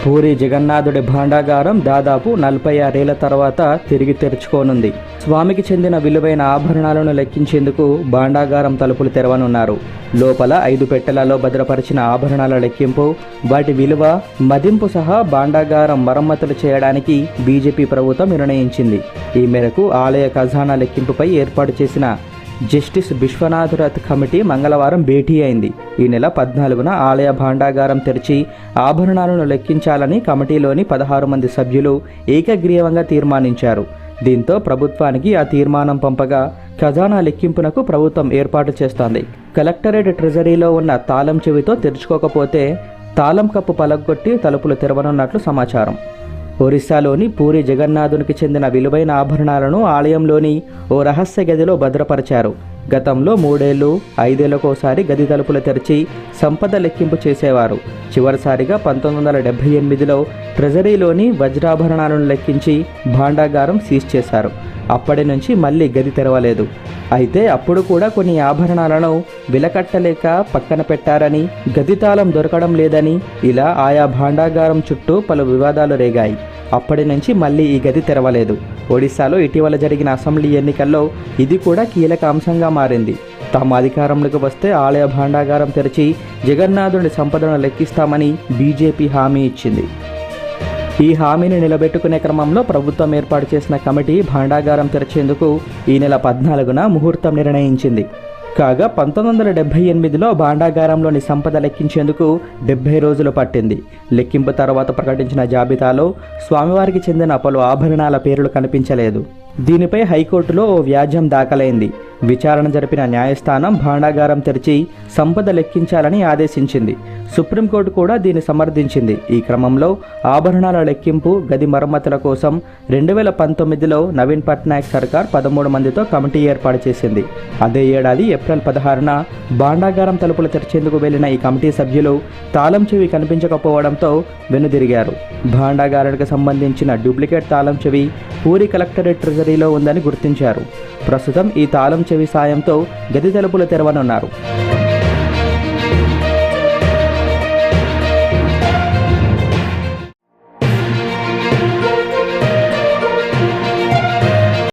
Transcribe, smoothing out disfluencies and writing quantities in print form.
పూరి జగన్నాథుడి భాండాగారం దాదాపు 46 ఏళ్ల తర్వాత తిరిగి తెరుచుకోనుంది. స్వామికి చెందిన విలువైన ఆభరణాలను లెక్కించేందుకు భాండాగారం తలుపులు తెరవనున్నారు. లోపల 5 పెట్టెలలో భద్రపరిచిన ఆభరణాల లెక్కింపు, వాటి విలువ, మదింపు సహా భాండాగారం మరమ్మతులు చేయడానికి బీజేపీ ప్రభుత్వం నిర్ణయించింది. ఈ మేరకు ఆలయ ఖజానా లెక్కింపుపై ఏర్పాటు చేసిన జస్టిస్ విశ్వనాథరథ్ కమిటీ మంగళవారం భేటీ అయింది. ఈ నెల 14న ఆలయ భాండాగారం తెరిచి ఆభరణాలను లెక్కించాలని కమిటీలోని 16 మంది సభ్యులు ఏకగ్రీవంగా తీర్మానించారు. దీంతో ప్రభుత్వానికి ఆ తీర్మానం పంపగా ఖజానా లెక్కింపునకు ప్రభుత్వం ఏర్పాటు చేస్తోంది. కలెక్టరేట్ ట్రెజరీలో ఉన్న తాళం చెవితో తెరుచుకోకపోతే తాళం కప్పు పలగొట్టి తలుపులు తెరవనున్నట్లు సమాచారం. ఒరిస్సాలోని పూరి జగన్నాథునికి చెందిన విలువైన ఆభరణాలను ఆలయంలోని ఓ రహస్య గదిలో భద్రపరిచారు. గతంలో 3 ఏళ్ళు, 5 ఏళ్లకోసారి గది తలుపులు తెరిచి సంపద లెక్కింపు చేసేవారు. చివరిసారిగా 1978లో ట్రెజరీలోని వజ్రాభరణాలను లెక్కించి భాండాగారం సీజ్ చేశారు. అప్పటి నుంచి మళ్ళీ గది తెరవలేదు. అయితే అప్పుడు కూడా కొన్ని ఆభరణాలను విలకట్టలేక పక్కన పెట్టారని, గది తాళం దొరకడం లేదని, ఇలా ఆయా భాండాగారం చుట్టూ పలు వివాదాలు రేగాయి. అప్పటి నుంచి మళ్ళీ ఈ గది తెరవలేదు. ఒడిశాలో ఇటీవల జరిగిన అసెంబ్లీ ఎన్నికల్లో ఇది కూడా కీలక అంశంగా మారింది. తాము అధికారంలోకి వస్తే ఆలయ భాండాగారం తెరిచి జగన్నాథుడి సంపదను లెక్కిస్తామని బీజేపీ హామీ ఇచ్చింది. ఈ హామీని నిలబెట్టుకునే క్రమంలో ప్రభుత్వం ఏర్పాటు చేసిన కమిటీ భాండాగారం తెరిచేందుకు ఈ నెల 14న ముహూర్తం నిర్ణయించింది. కాగా 1978లో భాండాగారంలోని సంపద లెక్కించేందుకు 70 రోజులు పట్టింది. లెక్కింపు తర్వాత ప్రకటించిన జాబితాలో స్వామివారికి చెందిన పలు ఆభరణాల పేర్లు కనిపించలేదు. దీనిపై హైకోర్టులో ఓ వ్యాజ్యం దాఖలైంది. విచారణ జరిపిన న్యాయస్థానం భాండాగారం తెరిచి సంపద లెక్కించాలని ఆదేశించింది. సుప్రీంకోర్టు కూడా దీన్ని సమర్థించింది. ఈ క్రమంలో ఆభరణాల లెక్కింపు, గది మరమ్మతుల కోసం 2019లో నవీన్ పట్నాయక్ సర్కార్ 13 మందితో కమిటీ ఏర్పాటు చేసింది. అదే ఏడాది ఏప్రిల్ 16న భాండాగారం తలుపులు తెరిచేందుకు వెళ్లిన ఈ కమిటీ సభ్యులు తాళం చెవి కనిపించకపోవడంతో వెనుదిరిగారు. భాండాగారానికి సంబంధించిన డూప్లికేట్ తాళం చెవి పూరి కలెక్టరేట్ ట్రెజరీలో ఉందని గుర్తించారు. ప్రస్తుతం ఈ తాళం చెవి సాయంతో గది తలుపులు తెరవనున్నారు.